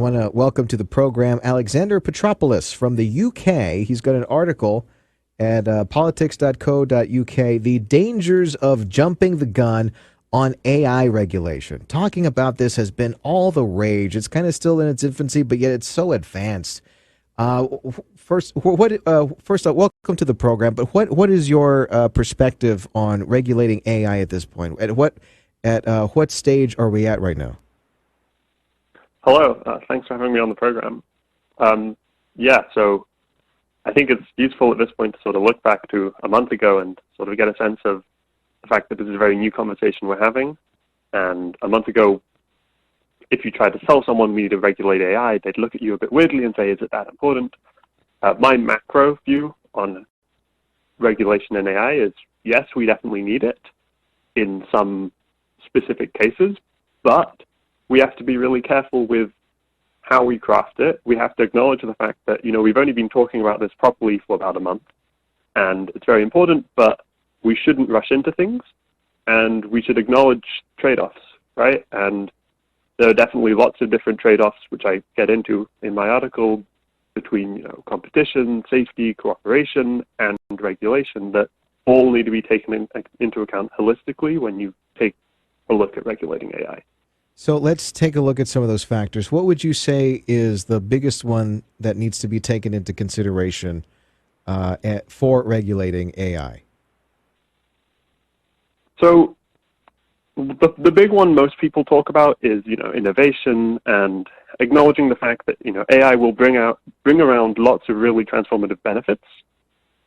want to welcome to the program Alexander Petropoulos from the UK. He's got an article at politics.co.uk, The Dangers of Jumping the Gun on AI Regulation. Talking about this has been all the rage. It's kind of still in its infancy, but yet it's so advanced. First, welcome to the program. But what is your perspective on regulating AI at this point? At what stage are we at right now? Hello. Thanks for having me on the program. So I think it's useful at this point to sort of look back to a month ago and sort of get a sense of the fact that this is a very new conversation we're having. And a month ago, if you tried to tell someone we need to regulate AI, they'd look at you a bit weirdly and say, is it that important? My macro view on regulation in AI is, yes, we definitely need it in some specific cases, but we have to be really careful with how we craft it. We have to acknowledge the fact that, we've only been talking about this properly for about a month, and it's very important, but we shouldn't rush into things, and we should acknowledge trade-offs, right? And there are definitely lots of different trade-offs, which I get into in my article, between competition, safety, cooperation, and regulation that all need to be taken into account holistically when you take a look at regulating AI. So let's take a look at some of those factors. What would you say is the biggest one that needs to be taken into consideration for regulating AI? So the big one most people talk about is, innovation and acknowledging the fact that, AI will bring around lots of really transformative benefits,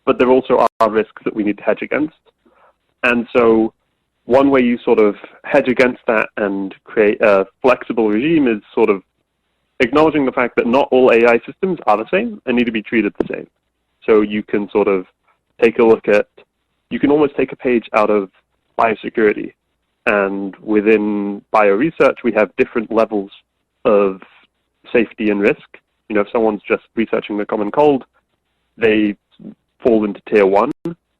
but there also are risks that we need to hedge against. And so one way you sort of hedge against that and create a flexible regime is sort of acknowledging the fact that not all AI systems are the same and need to be treated the same. So you can sort of you can almost take a page out of biosecurity. And within bioresearch, we have different levels of safety and risk. If someone's just researching the common cold, they fall into tier 1.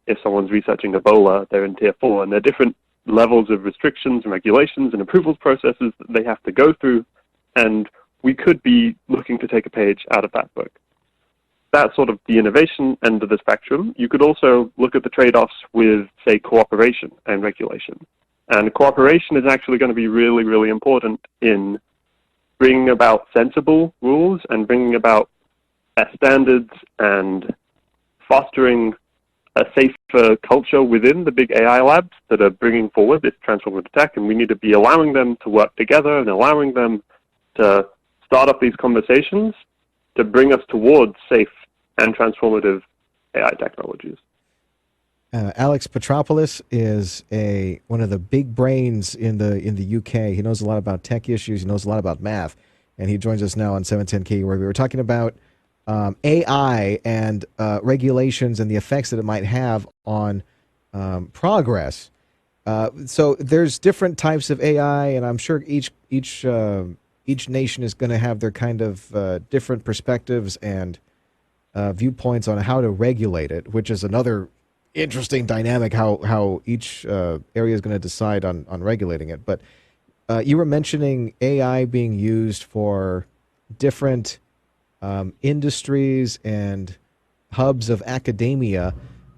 If someone's researching Ebola, they're in tier 4. And there are different levels of restrictions and regulations and approvals processes that they have to go through, and we could be looking to take a page out of that book. That's sort of the innovation end of the spectrum. You could also look at the trade-offs with, say, cooperation and regulation. And cooperation is actually going to be really, really important in bringing about sensible rules and bringing about standards and fostering a safer culture within the big AI labs that are bringing forward this transformative tech, and we need to be allowing them to work together and allowing them to start up these conversations to bring us towards safe and transformative AI technologies. Alex Petropoulos is one of the big brains in the UK. He knows a lot about tech issues. He knows a lot about math, and he joins us now on 710K, where we were talking about AI and regulations and the effects that it might have on progress. So there's different types of AI, and I'm sure each nation is going to have their kind of different perspectives and viewpoints on how to regulate it, which is another interesting dynamic, how each area is going to decide on regulating it. But you were mentioning AI being used for different industries and hubs of academia.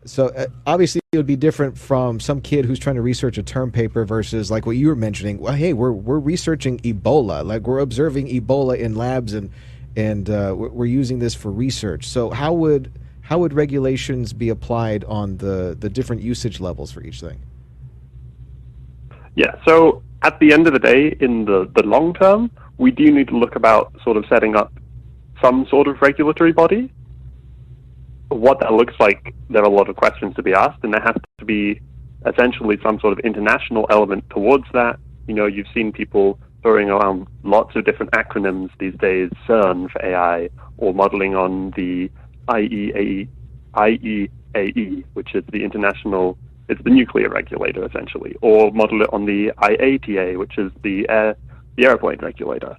So obviously it would be different from some kid who's trying to research a term paper versus like what you were mentioning. Well, hey, we're researching Ebola, like we're observing Ebola in labs and we're using this for research. So how would regulations be applied on the different usage levels for each thing? Yeah, so at the end of the day, in the long term, we do need to look about sort of setting up some sort of regulatory body. What that looks like, there are a lot of questions to be asked, and there has to be essentially some sort of international element towards that. You've seen people throwing around lots of different acronyms these days, CERN for AI, or modeling on the IEAE, which is it's the nuclear regulator essentially, or model it on the IATA, which is the airplane regulator.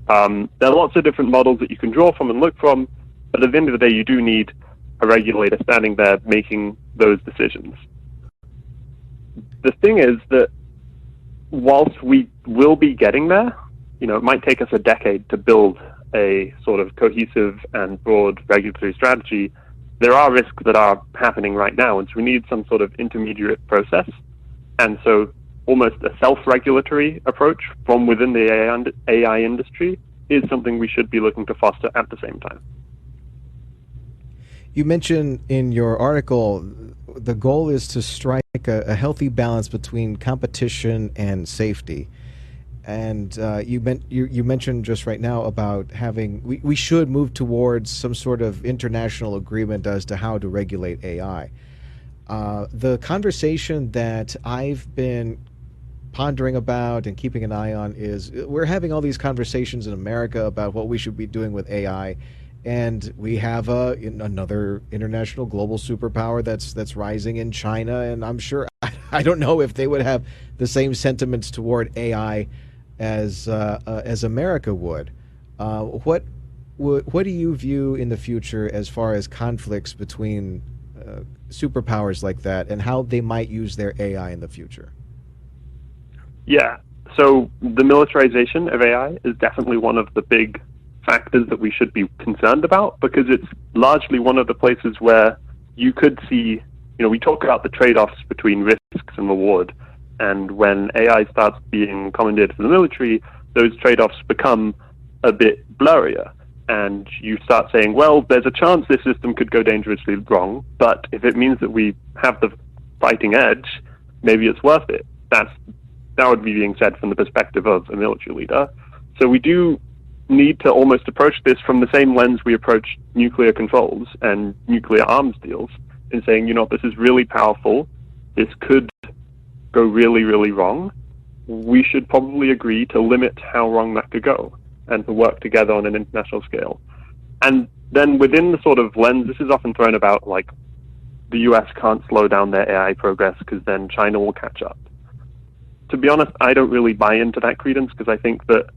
There are lots of different models that you can draw from and look from, but at the end of the day, you do need a regulator standing there making those decisions. The thing is that whilst we will be getting there, it might take us a decade to build a sort of cohesive and broad regulatory strategy, there are risks that are happening right now, and so we need some sort of intermediate process. And so almost a self-regulatory approach from within the AI industry is something we should be looking to foster at the same time. You mentioned in your article the goal is to strike a healthy balance between competition and safety. And you mentioned just right now about having, we should move towards some sort of international agreement as to how to regulate AI. The conversation that I've been pondering about and keeping an eye on is we're having all these conversations in America about what we should be doing with AI. And we have another international global superpower that's rising in China. And I'm sure, I don't know if they would have the same sentiments toward AI as America would. What do you view in the future as far as conflicts between superpowers like that and how they might use their AI in the future? Yeah, so the militarization of AI is definitely one of the big factors that we should be concerned about, because it's largely one of the places where you could see, we talk about the trade-offs between risks and reward, and when AI starts being commandeered for the military, those trade-offs become a bit blurrier, and you start saying, well, there's a chance this system could go dangerously wrong, but if it means that we have the fighting edge, maybe it's worth it. That would be being said from the perspective of a military leader. So we do need to almost approach this from the same lens we approach nuclear controls and nuclear arms deals, in saying, this is really powerful, this could go really, really wrong. We should probably agree to limit how wrong that could go and to work together on an international scale. And then within the sort of lens, this is often thrown about, like, the US can't slow down their AI progress because then China will catch up. To be honest, I don't really buy into that credence, because I think that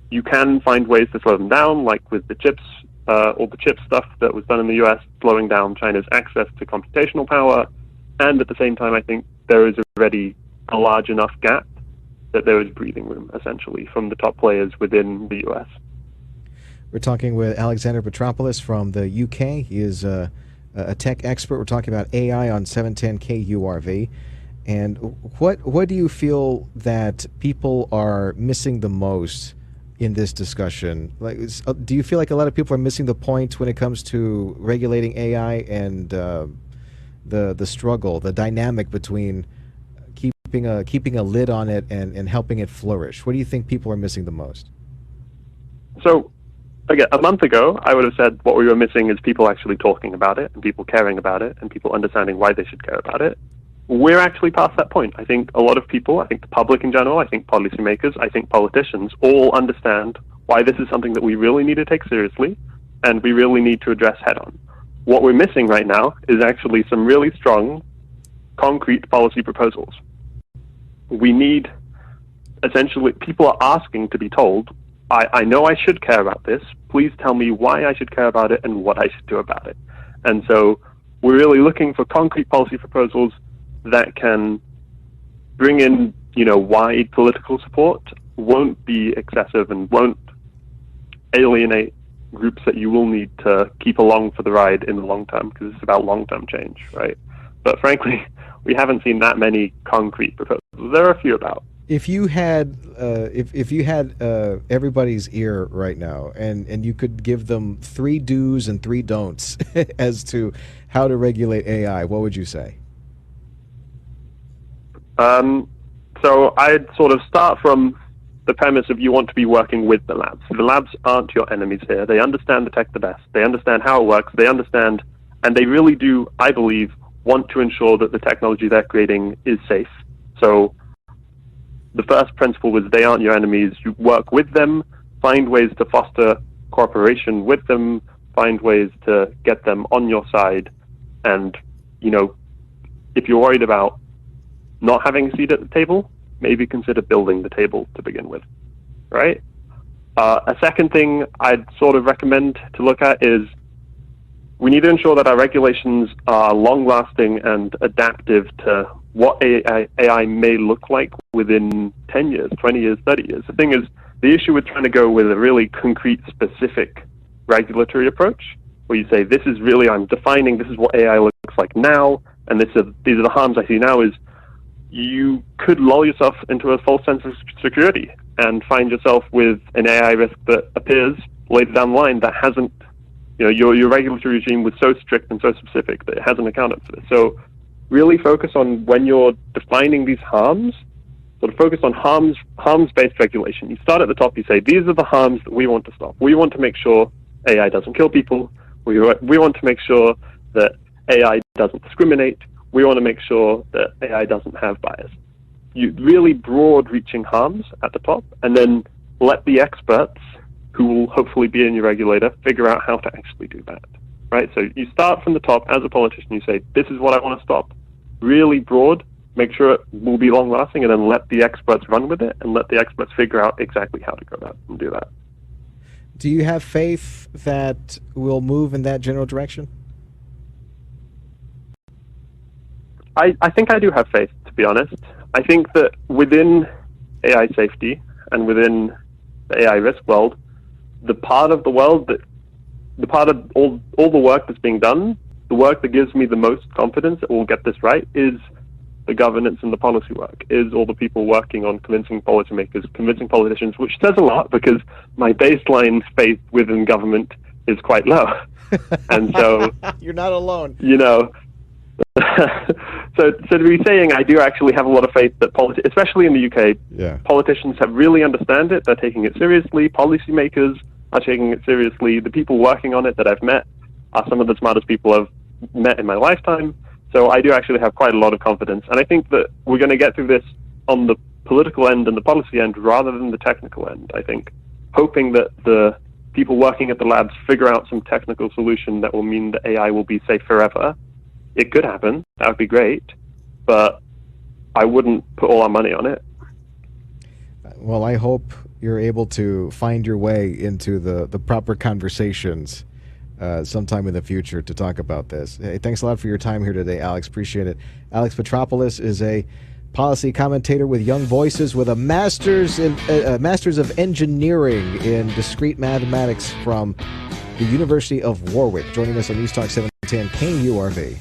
you can find ways to slow them down, like with the chips, all the chip stuff that was done in the US, slowing down China's access to computational power. And at the same time, I think there is already a large enough gap that there is breathing room, essentially, from the top players within the US. We're talking with Alexander Petropoulos from the UK. He is a tech expert. We're talking about AI on 710 KURV. And what do you feel that people are missing the most in this discussion? Like, do you feel like a lot of people are missing the point when it comes to regulating AI and the struggle, the dynamic between keeping a lid on it and helping it flourish? What do you think people are missing the most? So, again, a month ago, I would have said what we were missing is people actually talking about it and people caring about it and people understanding why they should care about it. We're actually past that point. I think a lot of people, I think the public in general, I think policymakers, I think politicians all understand why this is something that we really need to take seriously and we really need to address head on. What we're missing right now is actually some really strong, concrete policy proposals. We need, essentially, people are asking to be told, I know I should care about this, please tell me why I should care about it and what I should do about it. And so we're really looking for concrete policy proposals that can bring in, wide political support, won't be excessive, and won't alienate groups that you will need to keep along for the ride in the long term, because it's about long-term change, right? But frankly, we haven't seen that many concrete proposals. There are a few about. If you had if you had everybody's ear right now, and you could give them 3 do's and 3 don'ts as to how to regulate AI, what would you say? So I'd sort of start from the premise of you want to be working with the labs. The labs aren't your enemies here. They understand the tech the best. They understand how it works. They understand, and they really do, I believe, want to ensure that the technology they're creating is safe. So the first principle was they aren't your enemies. You work with them, find ways to foster cooperation with them, find ways to get them on your side. And, if you're worried about not having a seat at the table, maybe consider building the table to begin with, right? A second thing I'd sort of recommend to look at is we need to ensure that our regulations are long-lasting and adaptive to what AI may look like within 10 years, 20 years, 30 years. The thing is, The issue with trying to go with a really concrete, specific regulatory approach, where you say, this is really, I'm defining, this is what AI looks like now, and these are the harms I see now, is you could lull yourself into a false sense of security and find yourself with an AI risk that appears later down the line that hasn't, your regulatory regime was so strict and so specific that it hasn't accounted for this. So really focus on, when you're defining these harms, sort of focus on harms-based regulation. You start at the top, you say, these are the harms that we want to stop. We want to make sure AI doesn't kill people. We want to make sure that AI doesn't discriminate. We want to make sure that AI doesn't have bias. You really broad-reaching harms at the top, and then let the experts, who will hopefully be in your regulator, figure out how to actually do that, right? So you start from the top as a politician. You say, this is what I want to stop. Really broad, make sure it will be long-lasting, and then let the experts run with it, and let the experts figure out exactly how to go about and do that. Do you have faith that we'll move in that general direction? I think I do have faith, to be honest. I think that within AI safety and within the AI risk world, the part of the world that, the part of all the work that's being done, the work that gives me the most confidence that we'll get this right, is the governance and the policy work, is all the people working on convincing policymakers, convincing politicians, which says a lot because my baseline faith within government is quite low. And so you're not alone. So to be saying I do actually have a lot of faith that especially in the UK, politicians have really understand it. They're taking it seriously. Policymakers are taking it seriously. The people working on it that I've met are some of the smartest people I've met in my lifetime. So I do actually have quite a lot of confidence. And I think that we're going to get through this on the political end and the policy end rather than the technical end, I think. Hoping that the people working at the labs figure out some technical solution that will mean that AI will be safe forever. It could happen. That would be great. But I wouldn't put all our money on it. Well, I hope you're able to find your way into the proper conversations sometime in the future to talk about this. Hey, thanks a lot for your time here today, Alex. Appreciate it. Alex Petropoulos is a policy commentator with Young Voices with a master's of engineering in discrete mathematics from the University of Warwick. Joining us on News Talk 710 KURV.